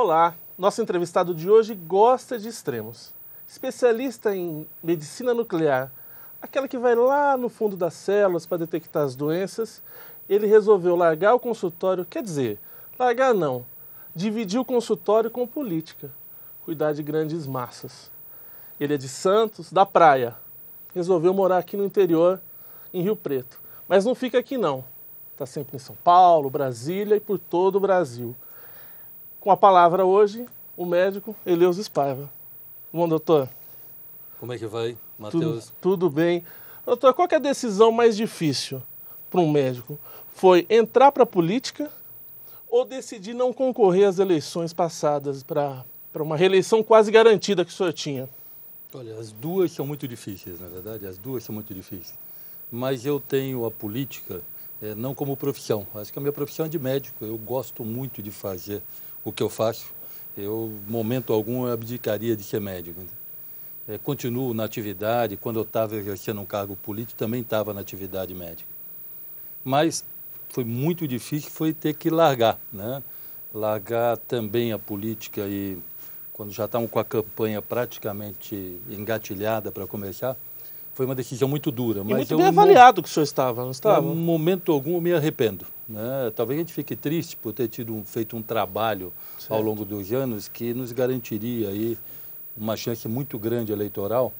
Olá, nosso entrevistado de hoje gosta de extremos. Especialista em medicina nuclear, aquela que vai lá no fundo das células para detectar as doenças, ele resolveu largar o consultório, quer dizer, largar não, dividir o consultório com política, cuidar de grandes massas. Ele é de Santos, da praia, resolveu morar aqui no interior, em Rio Preto. Mas não fica aqui não, está sempre em São Paulo, Brasília e por todo o Brasil. Com a palavra hoje, o médico Eleusis Paiva. Bom, doutor? Como é que vai, Matheus? Tudo bem. Doutor, qual que é a decisão mais difícil para um médico? Foi entrar para a política ou decidir não concorrer às eleições passadas para uma reeleição quase garantida que o senhor tinha? Olha, as duas são muito difíceis, na verdade, as duas são muito difíceis. Mas eu tenho a política não como profissão. Acho que a minha profissão é de médico. Eu gosto muito de fazer o que eu faço. Eu, momento algum, eu abdicaria de ser médico. Continuo na atividade. Quando eu estava exercendo um cargo político, também estava na atividade médica. Mas foi muito difícil, foi ter que largar, né? Largar também a política e quando já estavam com a campanha praticamente engatilhada para começar, foi uma decisão muito dura. Mas muito bem avaliado que o senhor estava, não estava? Em momento algum eu me arrependo, né? Talvez a gente fique triste por ter feito um trabalho ao longo dos anos que nos garantiria aí uma chance muito grande eleitoral,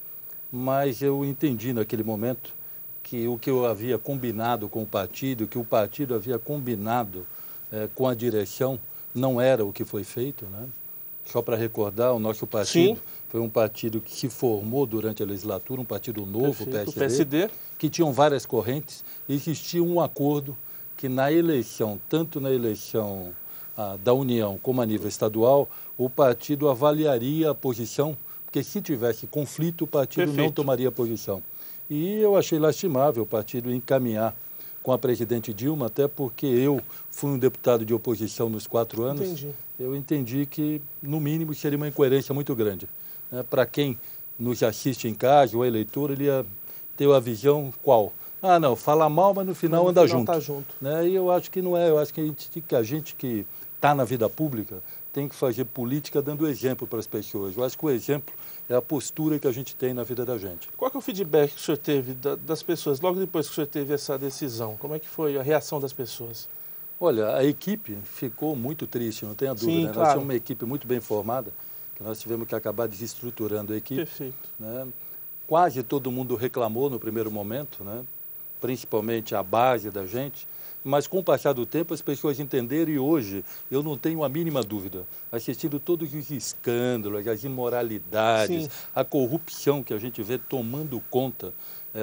mas eu entendi naquele momento que o que eu havia combinado com o partido, que o partido havia combinado com a direção, não era o que foi feito, né? Só para recordar, o nosso partido Sim. Foi um partido que se formou durante a legislatura, um partido novo, Perfeito, o PSD, que tinham várias correntes, e existia um acordo que na eleição, tanto na eleição da União como a nível estadual, o partido avaliaria a posição, porque se tivesse conflito, o partido não tomaria posição. E eu achei lastimável o partido encaminhar com a presidente Dilma, até porque eu fui um deputado de oposição nos 4 anos. Entendi. Eu entendi que, no mínimo, seria uma incoerência muito grande. Para quem nos assiste em casa, o eleitor, ele ia ter a visão qual? Ah, não, fala mal, mas no final anda junto. Tá junto. E eu acho que não é. Eu acho que a gente que está na vida pública tem que fazer política dando exemplo para as pessoas. Eu acho que o exemplo é a postura que a gente tem na vida da gente. Qual que é o feedback que o senhor teve das pessoas, logo depois que o senhor teve essa decisão? Como é que foi a reação das pessoas? Olha, a equipe ficou muito triste, não tenha dúvida. Sim, né? claro. Nós tínhamos uma equipe muito bem formada, que nós tivemos que acabar desestruturando a equipe. Perfeito. Né? Quase todo mundo reclamou no primeiro momento, né? Principalmente a base da gente, mas com o passar do tempo as pessoas entenderam e hoje eu não tenho a mínima dúvida, assistindo todos os escândalos, as imoralidades, Sim. a corrupção que a gente vê tomando conta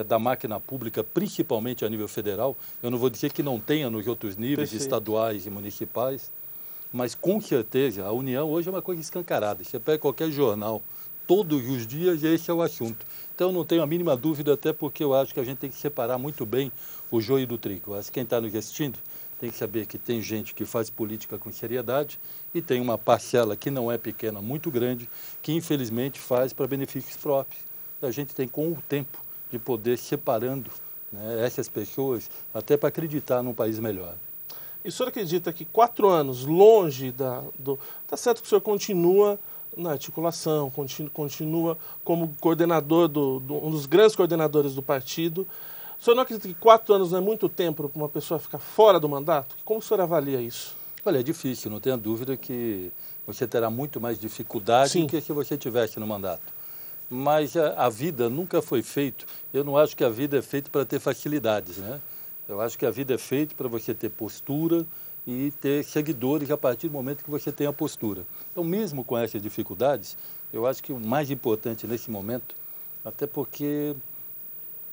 da máquina pública, principalmente a nível federal. Eu não vou dizer que não tenha nos outros níveis, Perfeito. estaduais e municipais, mas com certeza a União hoje é uma coisa escancarada. Você pega qualquer jornal, todos os dias esse é o assunto. Então, não tenho a mínima dúvida, até porque eu acho que a gente tem que separar muito bem o joio do trigo. Eu acho que quem está nos assistindo tem que saber que tem gente que faz política com seriedade e tem uma parcela que não é pequena, muito grande, que infelizmente faz para benefícios próprios. E a gente tem, com o tempo, de poder separando, né, essas pessoas, até para acreditar num país melhor. E o senhor acredita que 4 anos longe Tá certo que o senhor continua na articulação, continua como coordenador, um dos grandes coordenadores do partido. O senhor não acredita que 4 anos não é muito tempo para uma pessoa ficar fora do mandato? Como o senhor avalia isso? Olha, é difícil, não tenha dúvida que você terá muito mais dificuldade Sim. do que se você tivesse no mandato. Mas a vida nunca foi feita. Eu não acho que a vida é feita para ter facilidades, né? Eu acho que a vida é feita para você ter postura e ter seguidores a partir do momento que você tem a postura. Então, mesmo com essas dificuldades, eu acho que o mais importante nesse momento, até porque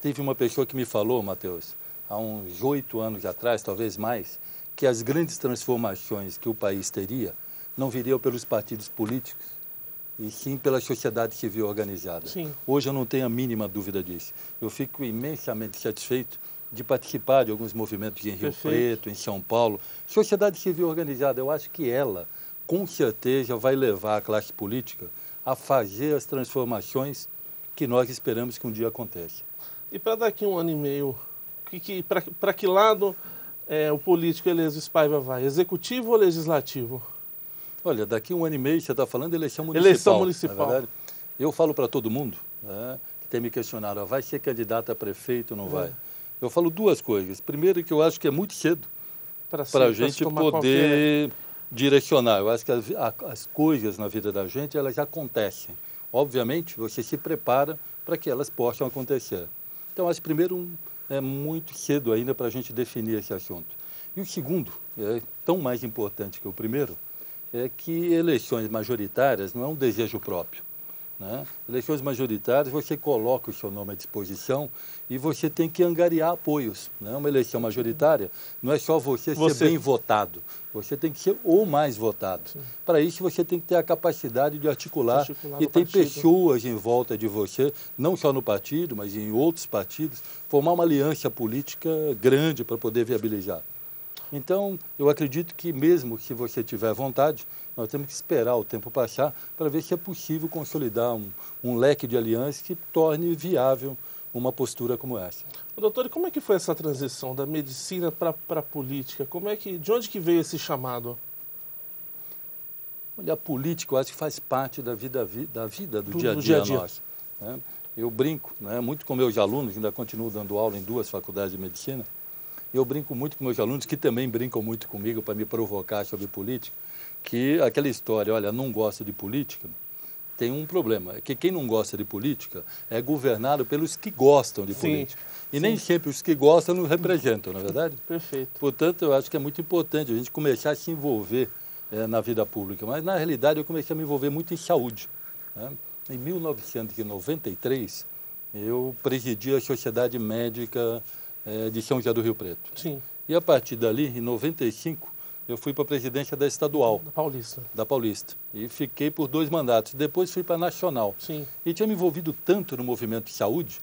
teve uma pessoa que me falou, Matheus, há uns 8 anos atrás, talvez mais, que as grandes transformações que o país teria não viriam pelos partidos políticos, e sim pela sociedade civil organizada. Sim. Hoje eu não tenho a mínima dúvida disso. Eu fico imensamente satisfeito de participar de alguns movimentos em Rio Preto, em São Paulo. Sociedade civil organizada, eu acho que ela, com certeza, vai levar a classe política a fazer as transformações que nós esperamos que um dia aconteça. E para daqui 1 ano e meio, para que lado o político Eleusis Paiva vai? Executivo ou legislativo? Olha, daqui 1 ano e meio você está falando de eleição municipal. Eleição municipal. Na verdade, eu falo para todo mundo, né, que tem me questionado, vai ser candidato a prefeito ou não vai? Eu falo 2 coisas. Primeiro, que eu acho que é muito cedo para a gente poder direcionar. Eu acho que as coisas na vida da gente, elas já acontecem. Obviamente, você se prepara para que elas possam acontecer. Então, acho que primeiro é muito cedo ainda para a gente definir esse assunto. E o segundo, é tão mais importante que o primeiro, é que eleições majoritárias não é um desejo próprio, né? Eleições majoritárias, você coloca o seu nome à disposição e você tem que angariar apoios, né? Uma eleição majoritária não é só você ser bem votado, você tem que ser o mais votado. Para isso, você tem que ter a capacidade de articular e tem pessoas em volta de você, não só no partido, mas em outros partidos, formar uma aliança política grande para poder viabilizar. Então, eu acredito que mesmo que você tiver vontade, nós temos que esperar o tempo passar para ver se é possível consolidar um leque de alianças que torne viável uma postura como essa. Doutor, e como é que foi essa transição da medicina para a política? De onde que veio esse chamado? Olha, a política, eu acho que faz parte da vida do dia a dia nosso, né? Eu brinco, né, muito com meus alunos, ainda continuo dando aula em 2 faculdades de medicina. Eu brinco muito com meus alunos, que também brincam muito comigo para me provocar sobre política, que aquela história, olha, não gosto de política, tem um problema, é que quem não gosta de política é governado pelos que gostam de política. E nem sempre os que gostam nos representam, não é verdade? Perfeito. Portanto, eu acho que é muito importante a gente começar a se envolver na vida pública. Mas, na realidade, eu comecei a me envolver muito em saúde, né? Em 1993, eu presidi a Sociedade Médica de São José do Rio Preto. Sim. E a partir dali, em 95, eu fui para a presidência da Estadual. Da Paulista. E fiquei por 2 mandatos. Depois fui para a Nacional. Sim. E tinha me envolvido tanto no movimento de saúde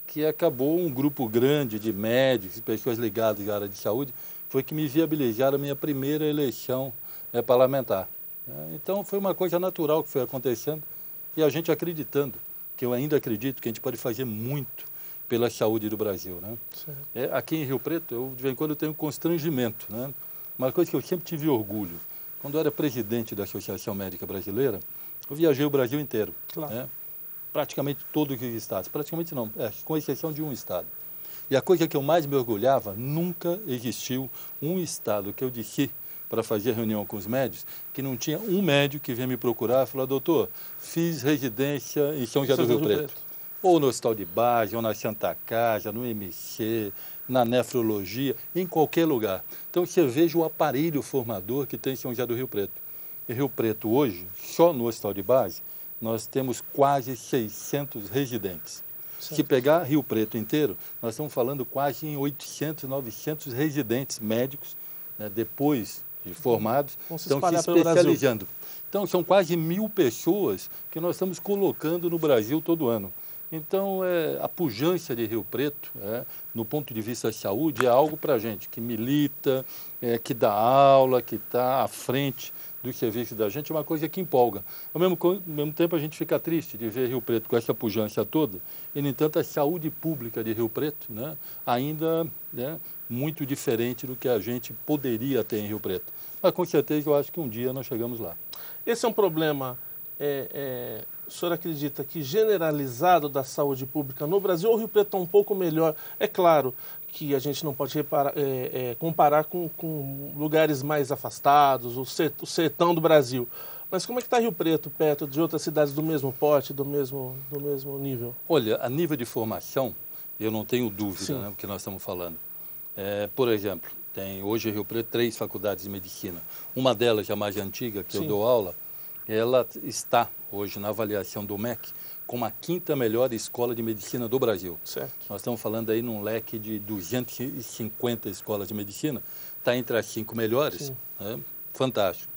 que acabou um grupo grande de médicos e pessoas ligadas à área de saúde, foi que me viabilizaram a minha primeira eleição parlamentar. Então foi uma coisa natural que foi acontecendo e a gente acreditando, que eu ainda acredito que a gente pode fazer muito pela saúde do Brasil, né? Aqui em Rio Preto, eu de vez em quando eu tenho constrangimento, né? Uma coisa que eu sempre tive orgulho. Quando eu era presidente da Associação Médica Brasileira, eu viajei o Brasil inteiro, claro, né? Praticamente todos os estados, praticamente não, com exceção de um estado. E a coisa que eu mais me orgulhava, nunca existiu um estado que eu desci para fazer reunião com os médicos, que não tinha um médico que vinha me procurar e falar, doutor, fiz residência em São José do Rio Preto. Ou no Hospital de Base, ou na Santa Casa, no MC, na nefrologia, em qualquer lugar. Então, você veja o aparelho formador que tem em São José do Rio Preto. Em Rio Preto, hoje, só no Hospital de Base, nós temos quase 600 residentes. Certo. Se pegar Rio Preto inteiro, nós estamos falando quase em 800, 900 residentes médicos, né, depois de formados, estão se especializando. Então, são quase 1000 pessoas que nós estamos colocando no Brasil todo ano. Então, a pujança de Rio Preto, no ponto de vista da saúde, é algo para a gente que milita, que dá aula, que está à frente do serviço da gente, é uma coisa que empolga. Ao mesmo tempo, a gente fica triste de ver Rio Preto com essa pujança toda, e, no entanto, a saúde pública de Rio Preto, né, ainda é muito diferente do que a gente poderia ter em Rio Preto. Mas, com certeza, eu acho que um dia nós chegamos lá. Esse é um problema... O senhor acredita que generalizado da saúde pública no Brasil, ou o Rio Preto está um pouco melhor? É claro que a gente não pode comparar com lugares mais afastados, o sertão do Brasil. Mas como é que está Rio Preto, perto de outras cidades do mesmo porte, do mesmo nível? Olha, a nível de formação, eu não tenho dúvida, né, do que nós estamos falando. Por exemplo, tem hoje em Rio Preto 3 faculdades de medicina. Uma delas, a mais antiga, que eu dou aula, ela está hoje na avaliação do MEC como a 5ª melhor escola de medicina do Brasil. Certo. Nós estamos falando aí num leque de 250 escolas de medicina, está entre as 5 melhores, né? Fantástico.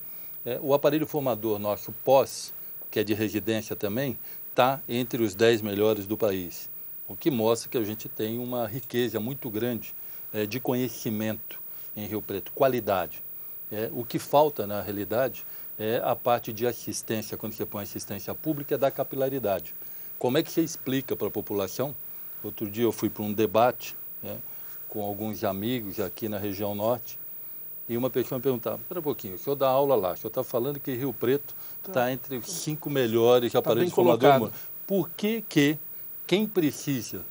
O aparelho formador nosso pós, que é de residência também, está entre os 10 melhores do país, o que mostra que a gente tem uma riqueza muito grande de conhecimento em Rio Preto, qualidade. O que falta, na realidade, é a parte de assistência, quando você põe assistência pública, é da capilaridade. Como é que você explica para a população? Outro dia eu fui para um debate, com alguns amigos aqui na região norte, e uma pessoa me perguntava, espera um pouquinho, o senhor dá aula lá, o senhor está falando que Rio Preto está entre os 5 melhores aparelhos formadores do mundo. Por que quem precisa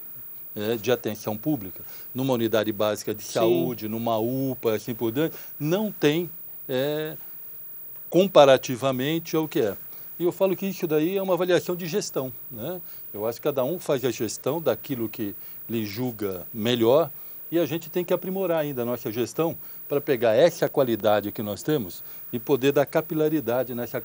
de atenção pública, numa unidade básica de saúde, numa UPA, assim por diante, não tem comparativamente ao que é? E eu falo que isso daí é uma avaliação de gestão, né? Eu acho que cada um faz a gestão daquilo que lhe julga melhor e a gente tem que aprimorar ainda a nossa gestão para pegar essa qualidade que nós temos e poder dar capilaridade nessa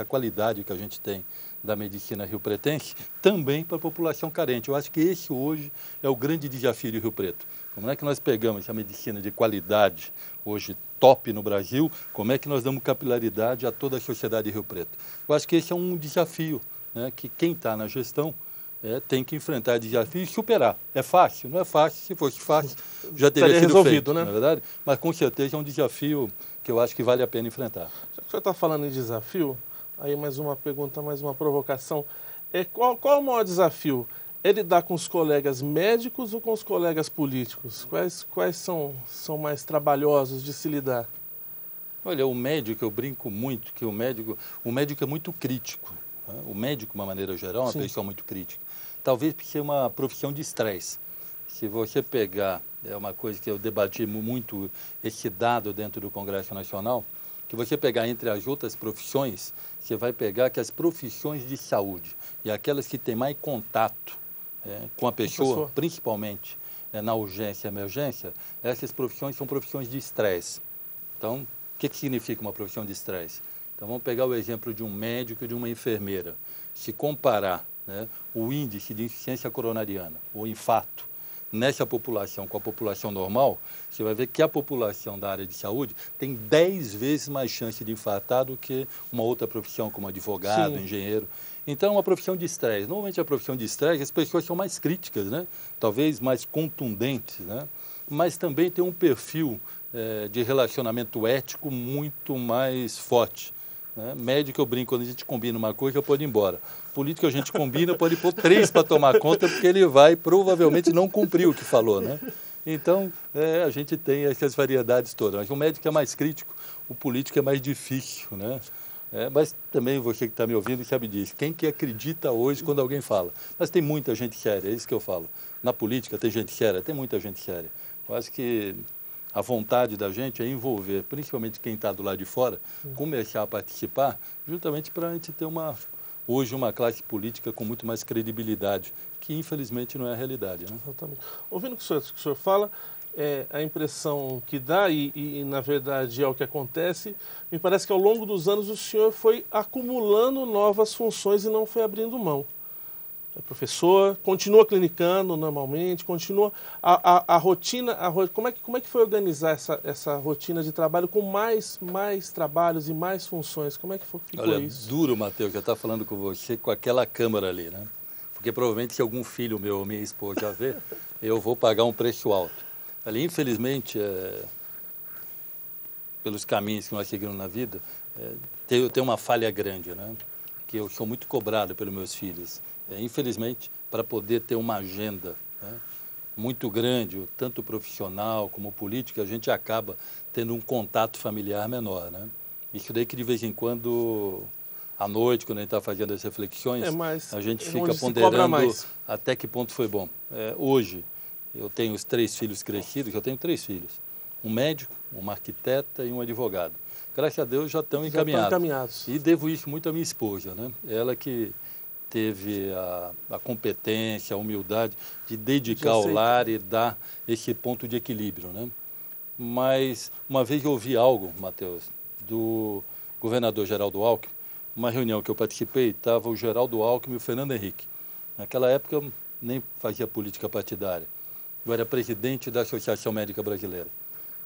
qualidade que a gente tem da medicina riopretense também para a população carente. Eu acho que esse hoje é o grande desafio de Rio Preto. Como é que nós pegamos a medicina de qualidade, hoje top no Brasil, como é que nós damos capilaridade a toda a sociedade de Rio Preto? Eu acho que esse é um desafio, né, que quem está na gestão tem que enfrentar desafio e superar. É fácil? Não é fácil. Se fosse fácil, já teria sido resolvido, feito, né? Na verdade. Mas com certeza é um desafio que eu acho que vale a pena enfrentar. Já que o senhor está falando em desafio, aí mais uma pergunta, mais uma provocação. Qual é o maior desafio? É lidar com os colegas médicos ou com os colegas políticos? Quais são mais trabalhosos de se lidar? Olha, o médico, eu brinco muito que o médico é muito crítico. Né? O médico, de uma maneira geral, é uma pessoa muito crítica. Talvez por ser uma profissão de estresse. Se você pegar, é uma coisa que eu debati muito, esse dado dentro do Congresso Nacional, que você pegar entre as outras profissões, você vai pegar que as profissões de saúde e aquelas que têm mais contato com a pessoa, principalmente na urgência e emergência, essas profissões são profissões de estresse. Então, o que significa uma profissão de estresse? Então, vamos pegar o exemplo de um médico e de uma enfermeira. Se comparar o índice de insuficiência coronariana, o infarto, nessa população com a população normal, você vai ver que a população da área de saúde tem 10 vezes mais chance de infartar do que uma outra profissão, como advogado, engenheiro. Então, é uma profissão de estresse. Normalmente, a profissão de estresse, as pessoas são mais críticas, né? Talvez mais contundentes, né? Mas também tem um perfil de relacionamento ético muito mais forte. Né? Médico, eu brinco, quando a gente combina uma coisa, pode ir embora. Político, a gente combina, pode pôr 3 para tomar conta, porque ele vai provavelmente não cumprir o que falou, né? Então, a gente tem essas variedades todas. Mas o médico é mais crítico, o político é mais difícil, né? Mas também você que está me ouvindo sabe disso. Quem que acredita hoje quando alguém fala? Mas tem muita gente séria, é isso que eu falo. Na política tem gente séria, tem muita gente séria. Eu acho que a vontade da gente é envolver, principalmente quem está do lado de fora, começar a participar, justamente para a gente ter hoje uma classe política com muito mais credibilidade, que infelizmente não é a realidade. Né? Exatamente. Ouvindo o que o senhor fala, a impressão que dá, e na verdade é o que acontece, me parece que ao longo dos anos o senhor foi acumulando novas funções e não foi abrindo mão. É professor, continua clinicando normalmente, continua a rotina. Como é que foi organizar essa rotina de trabalho com mais trabalhos e mais funções? Como é que ficou isso? Duro, Matheus, já está falando com você com aquela câmera ali, né? Porque provavelmente se algum filho meu ou minha esposa ver, eu vou pagar um preço alto. Ali, infelizmente, pelos caminhos que nós seguimos na vida, eu tenho uma falha grande, né? Que eu sou muito cobrado pelos meus filhos. Infelizmente, para poder ter uma agenda muito grande, tanto profissional como política, a gente acaba tendo um contato familiar menor, né? Isso daí que de vez em quando, à noite, quando a gente está fazendo as reflexões, a gente fica ponderando até que ponto foi bom. Hoje, eu tenho os 3 filhos crescidos, eu tenho 3 filhos. Um médico, uma arquiteta e um advogado. Graças a Deus já estão encaminhados. E devo isso muito à minha esposa, né? Ela que teve a competência, a humildade de dedicar ao lar e dar esse ponto de equilíbrio, né? Mas uma vez eu ouvi algo, Matheus, do governador Geraldo Alckmin, uma reunião que eu participei, estava o Geraldo Alckmin e o Fernando Henrique. Naquela época eu nem fazia política partidária. Eu era presidente da Associação Médica Brasileira.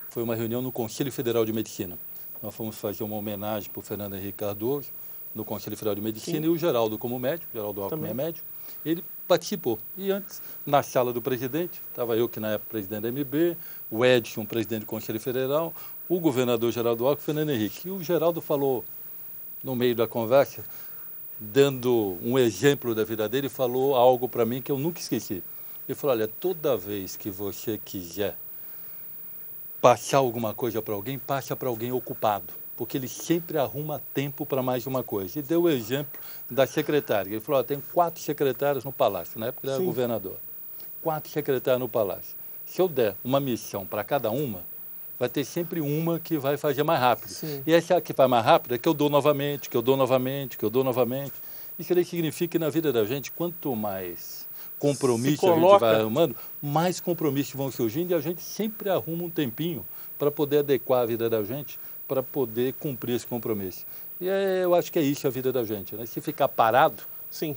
Foi uma reunião no Conselho Federal de Medicina. Nós fomos fazer uma homenagem para o Fernando Henrique Cardoso, no Conselho Federal de Medicina, e o Geraldo como médico, Geraldo Alckmin é médico, ele participou. E antes, na sala do presidente, estava eu que na época presidente da MB, o Edson, presidente do Conselho Federal, o governador Geraldo Alckmin, Fernando Henrique. E o Geraldo falou, no meio da conversa, dando um exemplo da vida dele, falou algo para mim que eu nunca esqueci. Ele falou, olha, toda vez que você quiser passar alguma coisa para alguém, passa para alguém ocupado, porque ele sempre arruma tempo para mais uma coisa. E deu o exemplo da secretária. Ele falou, tem 4 secretárias no Palácio, na época ele era governador. 4 secretárias no Palácio. Se eu der uma missão para cada uma, vai ter sempre uma que vai fazer mais rápido. Sim. E essa que vai mais rápido é que eu dou novamente, que eu dou novamente, que eu dou novamente. Isso daí significa que na vida da gente, quanto mais compromisso a gente vai arrumando, mais compromissos vão surgindo e a gente sempre arruma um tempinho para poder adequar a vida da gente, para poder cumprir esse compromisso. E eu acho que é isso a vida da gente, né? Se ficar parado, sim,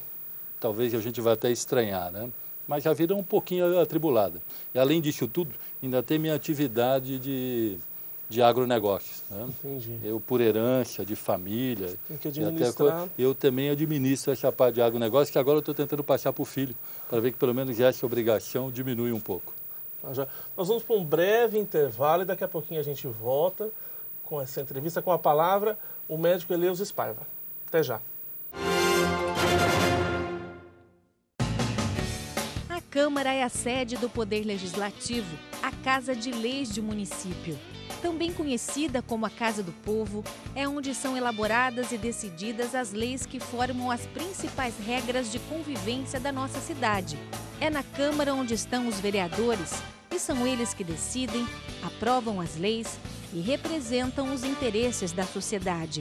talvez a gente vá até estranhar, né? Mas a vida é um pouquinho atribulada. E além disso tudo, ainda tem minha atividade de agronegócios, né? Entendi. Eu, por herança, de família, tem que administrar. eu também administro essa parte de agronegócio, que agora eu estou tentando passar para o filho, para ver que pelo menos essa obrigação diminui um pouco. Nós vamos para um breve intervalo e daqui a pouquinho a gente volta com essa entrevista, com a palavra, o médico Eleus Spaiva. Até já. A Câmara é a sede do Poder Legislativo, a Casa de Leis de município. Também conhecida como a Casa do Povo, é onde são elaboradas e decididas as leis que formam as principais regras de convivência da nossa cidade. É na Câmara onde estão os vereadores, e são eles que decidem, aprovam as leis e representam os interesses da sociedade.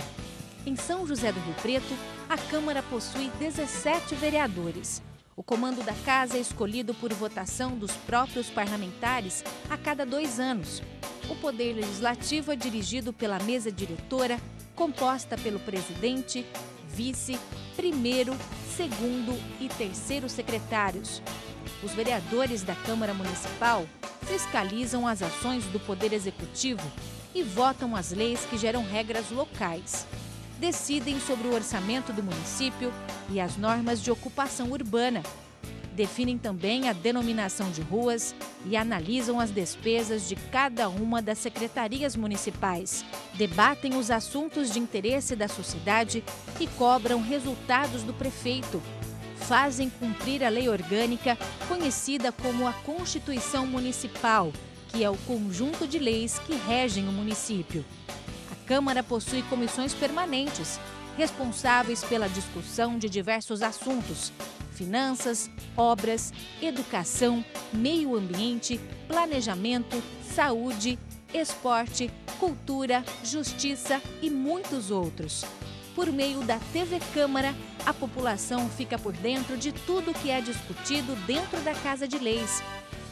Em São José do Rio Preto, a Câmara possui 17 vereadores. O comando da casa é escolhido por votação dos próprios parlamentares a cada 2 anos. O Poder Legislativo é dirigido pela mesa diretora, composta pelo presidente, vice, primeiro, segundo e terceiro secretários. Os vereadores da Câmara Municipal fiscalizam as ações do Poder Executivo e votam as leis que geram regras locais. Decidem sobre o orçamento do município e as normas de ocupação urbana. Definem também a denominação de ruas e analisam as despesas de cada uma das secretarias municipais. Debatem os assuntos de interesse da sociedade e cobram resultados do prefeito. Fazem cumprir a lei orgânica, conhecida como a Constituição Municipal, que é o conjunto de leis que regem o município. A Câmara possui comissões permanentes, responsáveis pela discussão de diversos assuntos: finanças, obras, educação, meio ambiente, planejamento, saúde, esporte, cultura, justiça e muitos outros. Por meio da TV Câmara, a população fica por dentro de tudo que é discutido dentro da Casa de Leis.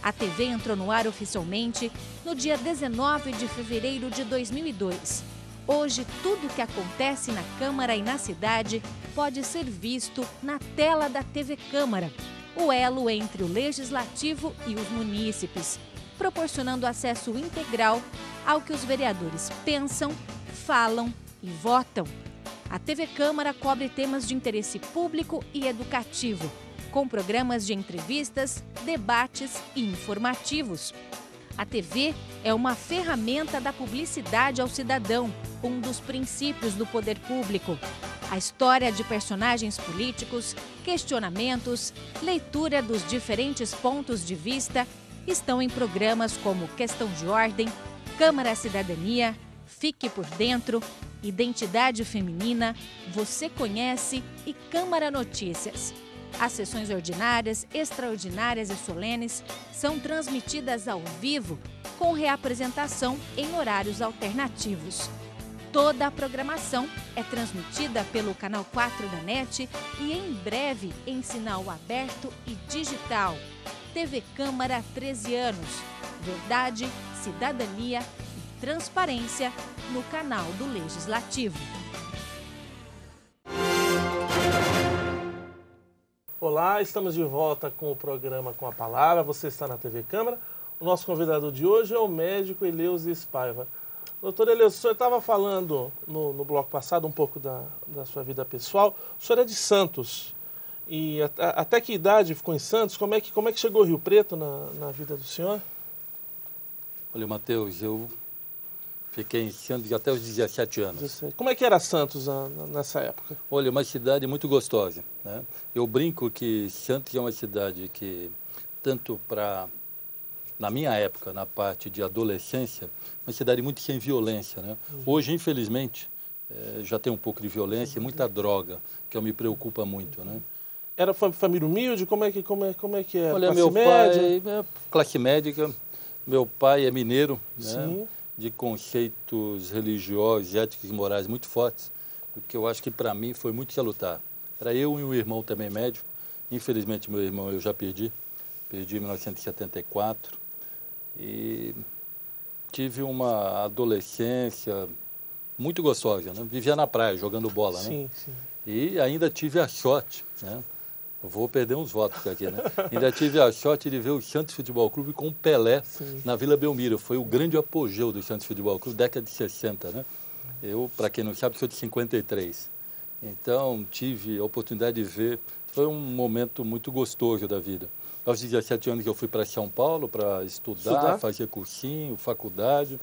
A TV entrou no ar oficialmente no dia 19 de fevereiro de 2002. Hoje, tudo o que acontece na Câmara e na cidade pode ser visto na tela da TV Câmara, o elo entre o Legislativo e os munícipes, proporcionando acesso integral ao que os vereadores pensam, falam e votam. A TV Câmara cobre temas de interesse público e educativo, com programas de entrevistas, debates e informativos. A TV é uma ferramenta da publicidade ao cidadão, um dos princípios do poder público. A história de personagens políticos, questionamentos, leitura dos diferentes pontos de vista estão em programas como Questão de Ordem, Câmara Cidadania, Fique por Dentro, Identidade Feminina, Você Conhece e Câmara Notícias. As sessões ordinárias, extraordinárias e solenes são transmitidas ao vivo, com reapresentação em horários alternativos. Toda a programação é transmitida pelo Canal 4 da NET e em breve em sinal aberto e digital. TV Câmara 13 anos. Verdade, cidadania e transparência no canal do Legislativo. Olá, estamos de volta com o programa Com a Palavra. Você está na TV Câmara. O nosso convidado de hoje é o médico Eleus Spaiva. Doutor Eleus, o senhor estava falando no bloco passado um pouco da sua vida pessoal. O senhor é de Santos. E até que idade ficou em Santos? Como é que chegou Rio Preto na vida do senhor? Olha, Matheus, eu fiquei em Santos até os 17 anos. Como é que era Santos nessa época? Olha, uma cidade muito gostosa, né? Eu brinco que Santos é uma cidade que, tanto para na minha época, na parte de adolescência, uma cidade muito sem violência, né? Hoje, infelizmente, já tem um pouco de violência e muita droga, que me preocupa muito, né? Era família humilde? Como é que era? Olha, Classe meu média? pai é classe médica, meu pai é mineiro, né? Sim. De conceitos religiosos, éticos e morais muito fortes, o que eu acho que para mim foi muito salutar. Era eu e um irmão também médico, infelizmente meu irmão eu já perdi em 1974, e tive uma adolescência muito gostosa, né? Vivia na praia, jogando bola, né? Sim, sim. E ainda tive a sorte, né? Vou perder uns votos aqui, né? Ainda tive a sorte de ver o Santos Futebol Clube com o Pelé na Vila Belmiro. Foi o grande apogeu do Santos Futebol Clube, década de 60, né? Eu, para quem não sabe, sou de 53. Então, tive a oportunidade de ver. Foi um momento muito gostoso da vida. Aos 17 anos eu fui para São Paulo para estudar, fazer cursinho, faculdade,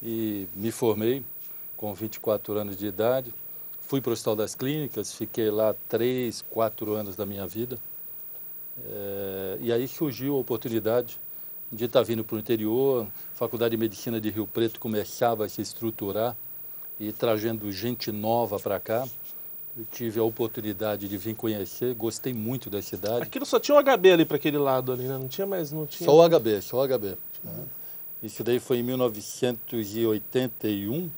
e me formei com 24 anos de idade. Fui para o Hospital das Clínicas, fiquei lá 3, 4 anos da minha vida. E aí surgiu a oportunidade de estar vindo para o interior. A Faculdade de Medicina de Rio Preto começava a se estruturar e trazendo gente nova para cá. Eu tive a oportunidade de vir conhecer, gostei muito da cidade. Aquilo só tinha o HB ali para aquele lado ali, né? Não tinha mais... Não tinha... Só o HB. Né? Isso daí foi em 1981.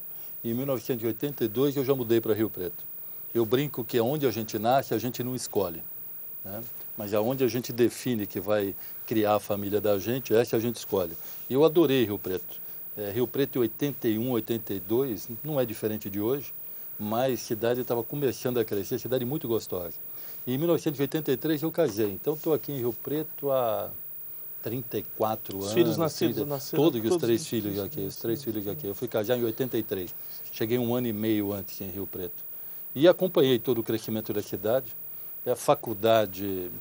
Em 1982 eu já mudei para Rio Preto. Eu brinco que onde a gente nasce, a gente não escolhe, né? Mas aonde a gente define que vai criar a família da gente, essa a gente escolhe. E eu adorei Rio Preto. Rio Preto em 81, 82, não é diferente de hoje, mas a cidade estava começando a crescer, cidade muito gostosa. E em 1983 eu casei, então estou aqui em Rio Preto há 34 anos. Os filhos nasceram? Todos os três filhos aqui. Eu fui casar em 83. Cheguei 1 ano e meio antes em Rio Preto. E acompanhei todo o crescimento da cidade. A faculdade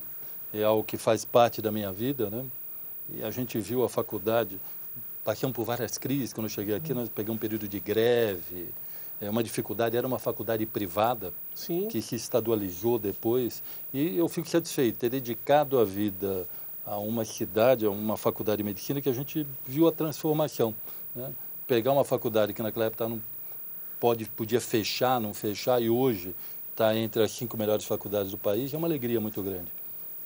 é algo que faz parte da minha vida, né? E a gente viu a faculdade, passamos por várias crises. Quando eu cheguei aqui, nós pegamos um período de greve, uma dificuldade. Era uma faculdade privada, sim, que se estadualizou depois. E eu fico satisfeito, ter dedicado a vida a uma cidade, a uma faculdade de medicina, que a gente viu a transformação, né? Pegar uma faculdade que naquela época não podia fechar, não fechar, e hoje está entre as 5 melhores faculdades do país, é uma alegria muito grande.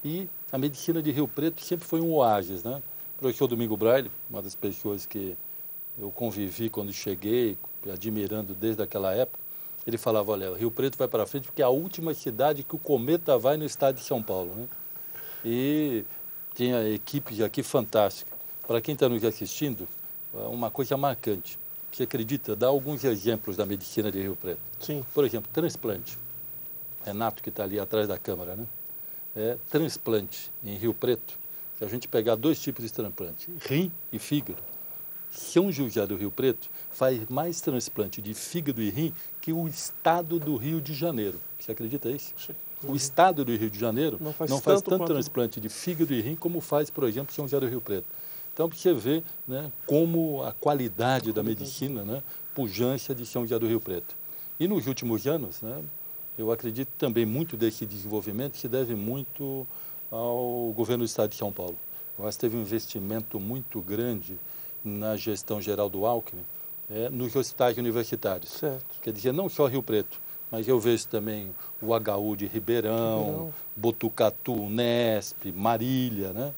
E a medicina de Rio Preto sempre foi um oásis, né? O professor Domingo Braille, uma das pessoas que eu convivi quando cheguei, admirando desde aquela época, ele falava, olha, Rio Preto vai para frente porque é a última cidade que o cometa vai no estado de São Paulo, né? E tinha equipes aqui fantásticas. Para quem está nos assistindo, uma coisa marcante. Você acredita? Dá alguns exemplos da medicina de Rio Preto. Sim. Por exemplo, transplante. Renato, que está ali atrás da câmera, né? Transplante em Rio Preto, se a gente pegar 2 tipos de transplante, rim e fígado, São José do Rio Preto faz mais transplante de fígado e rim que o estado do Rio de Janeiro. Você acredita nisso? O estado do Rio de Janeiro não faz tanto transplante de fígado e rim como faz, por exemplo, São José do Rio Preto. Então, você vê, né, como a qualidade da medicina, né, pujança de São José do Rio Preto. E nos últimos anos, né, eu acredito também muito desse desenvolvimento se deve muito ao governo do Estado de São Paulo. Eu acho que teve um investimento muito grande na gestão geral do Alckmin, nos hospitais universitários. Certo. Quer dizer, não só Rio Preto, mas eu vejo também o HU de Ribeirão, Botucatu, Unesp, Marília, né?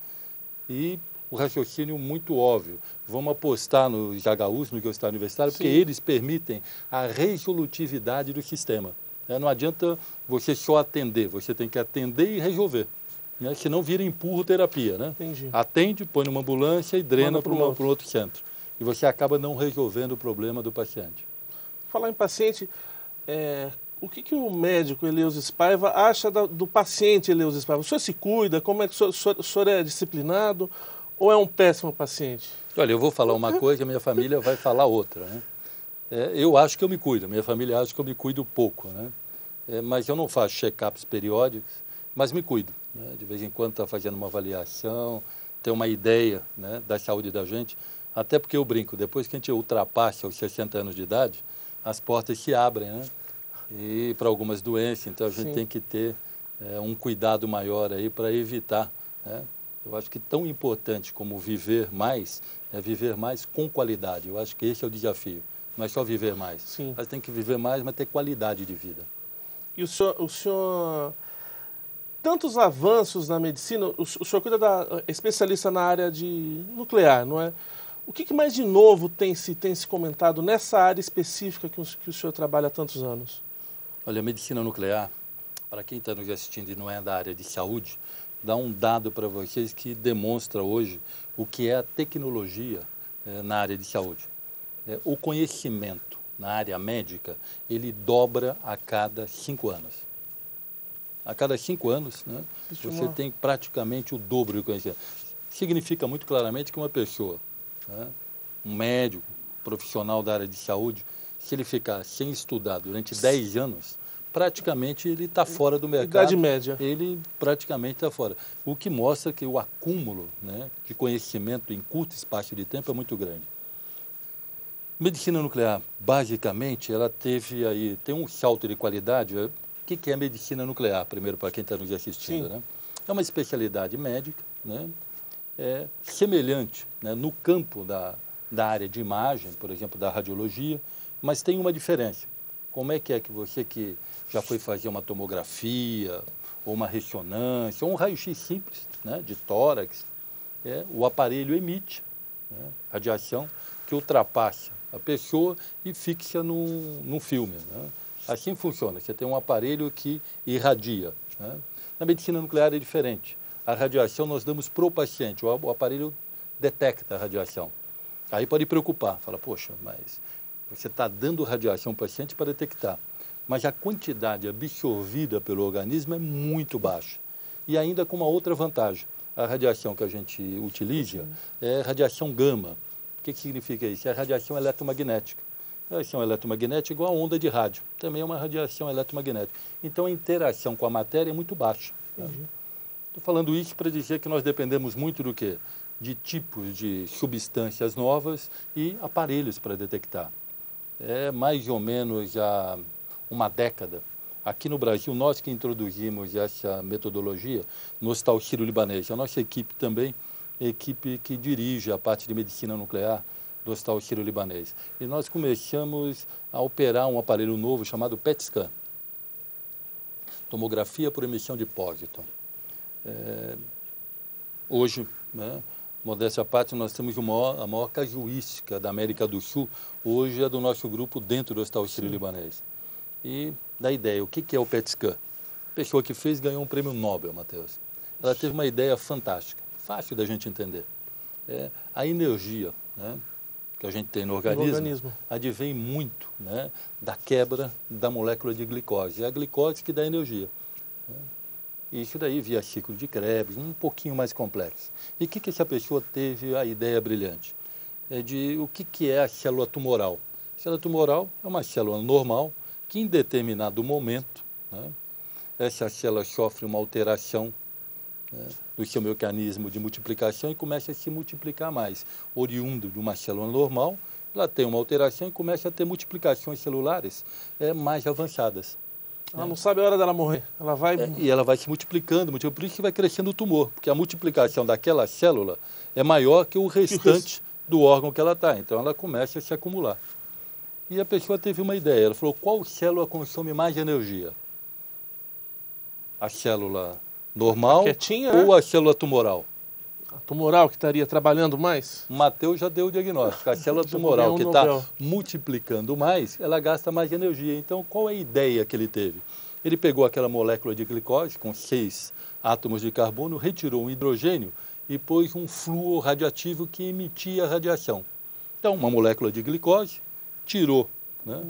E o raciocínio muito óbvio. Vamos apostar nos HUs, no hospital universitário, porque eles permitem a resolutividade do sistema. Não adianta você só atender, você tem que atender e resolver. Né? Senão vira empurro-terapia. Né? Entendi. Atende, põe numa ambulância e drena para um outro centro. E você acaba não resolvendo o problema do paciente. Falar em paciente, o que o médico Eleuzis Paiva acha do paciente Eleuzis Paiva? O senhor se cuida? Como é que o senhor é disciplinado ou é um péssimo paciente? Olha, eu vou falar uma coisa, a minha família vai falar outra. Né? Eu acho que eu me cuido, minha família acha que eu me cuido pouco. Né? Mas eu não faço check-ups periódicos, mas me cuido. Né? De vez em quando está fazendo uma avaliação, ter uma ideia, né, da saúde da gente. Até porque eu brinco, depois que a gente ultrapassa os 60 anos de idade, as portas se abrem, né? E para algumas doenças, então a gente tem que ter um cuidado maior aí para evitar, né, Eu acho que tão importante como viver mais é viver mais com qualidade. Eu acho que esse é o desafio. Não é só viver mais. Sim. Mas tem que viver mais, mas ter qualidade de vida. E o senhor tantos avanços na medicina, o senhor cuida é especialista na área de nuclear, não é? O que mais de novo tem se comentado nessa área específica que o senhor trabalha há tantos anos? Olha, a medicina nuclear, para quem está nos assistindo e não é da área de saúde, dá um dado para vocês que demonstra hoje o que é a tecnologia na área de saúde. O conhecimento na área médica, ele dobra a cada 5 anos. A cada 5 anos, né, você tem praticamente o dobro de conhecimento. Significa muito claramente que uma pessoa, né, um médico, profissional da área de saúde, se ele ficar sem estudar durante 10 anos, praticamente ele está fora do mercado. Idade média. Ele praticamente está fora. O que mostra que o acúmulo, né, de conhecimento em curto espaço de tempo é muito grande. Medicina nuclear, basicamente, ela tem um salto de qualidade. O que é medicina nuclear, primeiro, para quem está nos assistindo? Né? É uma especialidade médica, né? Semelhante, né, no campo da área de imagem, por exemplo, da radiologia, mas tem uma diferença. Como é que você que já foi fazer uma tomografia, ou uma ressonância, ou um raio-x simples, né, de tórax, o aparelho emite, né, radiação que ultrapassa a pessoa e fixa num filme. Né? Assim funciona, você tem um aparelho que irradia. Né? Na medicina nuclear é diferente. A radiação nós damos para o paciente, o aparelho detecta a radiação. Aí pode preocupar, fala, poxa, mas você está dando radiação ao paciente para detectar. Mas a quantidade absorvida pelo organismo é muito baixa. E ainda com uma outra vantagem, a radiação que a gente utiliza é radiação gama. O que significa isso? É a radiação eletromagnética. A radiação eletromagnética é igual a onda de rádio. Também é uma radiação eletromagnética. Então, a interação com a matéria é muito baixa. Estou falando isso para dizer que nós dependemos muito do quê? De tipos de substâncias novas e aparelhos para detectar. É mais ou menos há uma década. Aqui no Brasil, nós que introduzimos essa metodologia no Hospital Sírio-Libanês. A nossa equipe também é a equipe que dirige a parte de medicina nuclear do Hospital Sírio-Libanês. E nós começamos a operar um aparelho novo chamado PET scan. Tomografia por emissão de pósitron. Hoje, né, modéstia à parte, nós temos a maior casuística da América do Sul, hoje é do nosso grupo dentro do Hospital Sírio-Libanês. E da ideia, o que é o PET scan? A pessoa que fez ganhou um prêmio Nobel, Matheus. Ela teve uma ideia fantástica, fácil da gente entender. A energia, né, que a gente tem no organismo advém muito, né, da quebra da molécula de glicose. É a glicose que dá energia. Isso daí via ciclo de Krebs, um pouquinho mais complexo. E o que essa pessoa teve a ideia brilhante? De o que é a célula tumoral. A célula tumoral é uma célula normal que em determinado momento, né, essa célula sofre uma alteração, né, do seu mecanismo de multiplicação e começa a se multiplicar mais. Oriundo de uma célula normal, ela tem uma alteração e começa a ter multiplicações celulares mais avançadas. Ela não sabe a hora dela morrer. Ela vai... E ela vai se multiplicando, por isso que vai crescendo o tumor, porque a multiplicação daquela célula é maior que o restante do órgão que ela está. Então, ela começa a se acumular. E a pessoa teve uma ideia, ela falou, qual célula consome mais energia? A célula normal ou a célula tumoral? A tumoral que estaria trabalhando mais? O Matheus já deu o diagnóstico. A célula tumoral que está multiplicando mais, ela gasta mais energia. Então, qual é a ideia que ele teve? Ele pegou aquela molécula de glicose com 6 átomos de carbono, retirou um hidrogênio e pôs um flúor radioativo que emitia radiação. Então, uma molécula de glicose, tirou, né,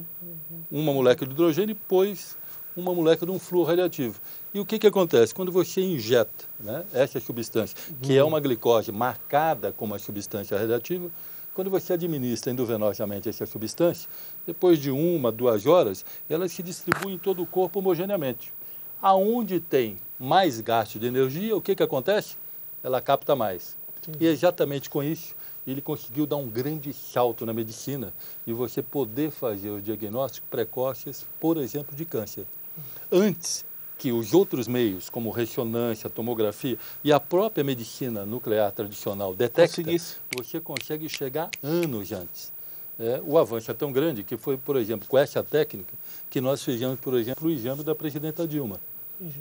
uma molécula de hidrogênio e pôs uma molécula de um flúor radioativo. E o que acontece? Quando você injeta, né, essa substância, que é uma glicose marcada como uma substância radioativa, quando você administra endovenosamente essa substância, depois de 1, 2 horas, ela se distribui em todo o corpo homogeneamente. Aonde tem mais gasto de energia, o que acontece? Ela capta mais. E exatamente com isso, ele conseguiu dar um grande salto na medicina e você poder fazer os diagnósticos precoces, por exemplo, de câncer. Antes, que os outros meios, como ressonância, tomografia e a própria medicina nuclear tradicional detecta, você consegue chegar anos antes. O avanço é tão grande que foi, por exemplo, com essa técnica que nós fizemos, por exemplo, o exame da presidenta Dilma.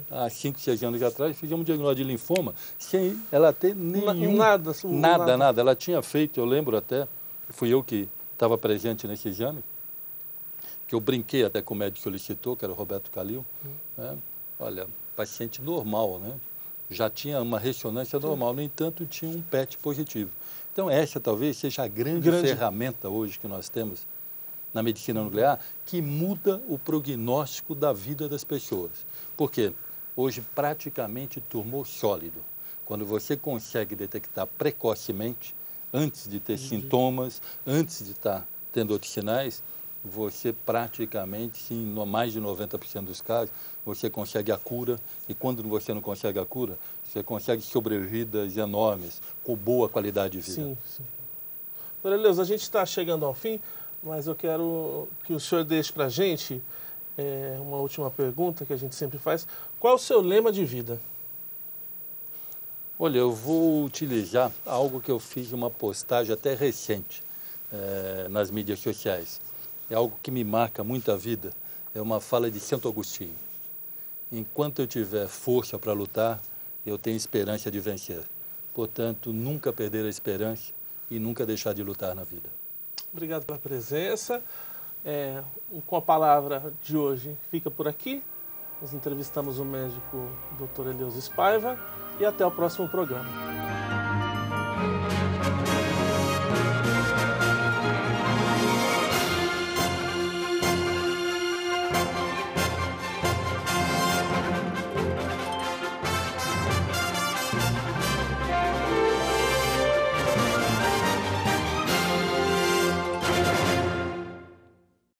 Há 5, 6 anos atrás, fizemos um diagnóstico de linfoma sem ela ter nenhum... Nada. Ela tinha feito, eu lembro até, fui eu que estava presente nesse exame, que eu brinquei até com o médico que solicitou, que era o Roberto Calil. Olha, paciente normal, né? Já tinha uma ressonância normal, no entanto, tinha um PET positivo. Então, essa talvez seja a grande ferramenta hoje que nós temos na medicina nuclear, que muda o prognóstico da vida das pessoas. Porque hoje, praticamente, tumor sólido. Quando você consegue detectar precocemente, antes de ter sintomas, antes de estar tendo outros sinais, você praticamente, em mais de 90% dos casos, você consegue a cura. E quando você não consegue a cura, você consegue sobrevidas enormes, com boa qualidade de vida. Sim. Doutor Eleuso, a gente está chegando ao fim, mas eu quero que o senhor deixe para a gente uma última pergunta que a gente sempre faz. Qual é o seu lema de vida? Olha, eu vou utilizar algo que eu fiz uma postagem até recente nas mídias sociais. É algo que me marca muito a vida. É uma fala de Santo Agostinho. Enquanto eu tiver força para lutar, eu tenho esperança de vencer. Portanto, nunca perder a esperança e nunca deixar de lutar na vida. Obrigado pela presença. Com a palavra de hoje fica por aqui. Nós entrevistamos o médico Dr. Eleuso Spaiva e até o próximo programa.